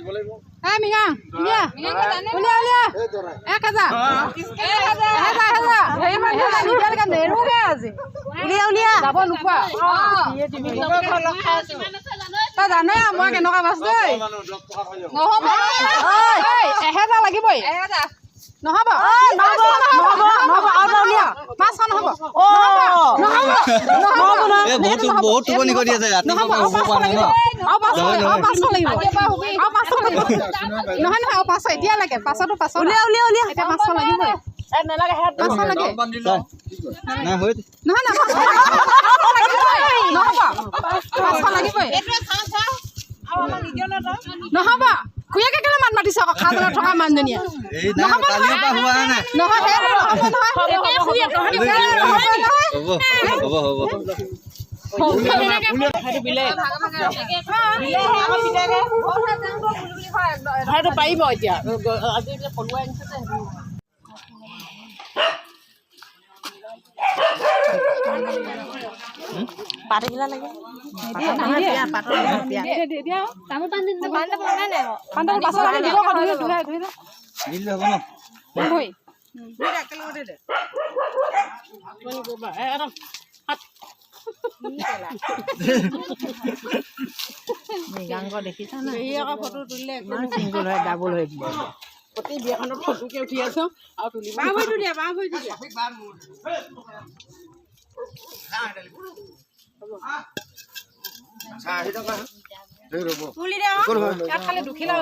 এই মিঙা উলিয়া উলিয়া উলিয়া 1000 হেৰি মানুহ নিদিয়াৰ কাৰণে নেৰুগে আজি উলিয়া উলিয়া যাব নোপোৱা তই জানই মই কেনেকুৱা মাছ দেই নহ'ব 1000 লাগিবই নহ'ব নহ'ব আৰু উলিয়া মাছ নহ'ব বহুত টোপনি কৰি আছে ৰাতি নহ'ব আৰু 500 লাগিব নহয় আৰু 500 এতিয়া লাগে 500 উলিয়া উলিয়া উলিয়া এতিয়া 500 লাগিবই নালাগে 500 লাগে না হৈ নহয় না 500 লাগিবই নহ'ব খুয়াকে কেলে মাত মাতিছ খাজনা থকা মানুহজনীয়ে এই না কালিৰ পৰা হোৱা নাই নহয় হ'ব পাৰিব এতিয়া আজি পলুৱাই আনিছে পাতগিলা লাগে দেখিছা না ফটো তুলিলে চিংগল হয় ডাবল হৈ দিলে প্ৰতি বিয়াখনত ফটোকে উঠি আছো আৰু তুলিব তুলি দে খালি দুখিলা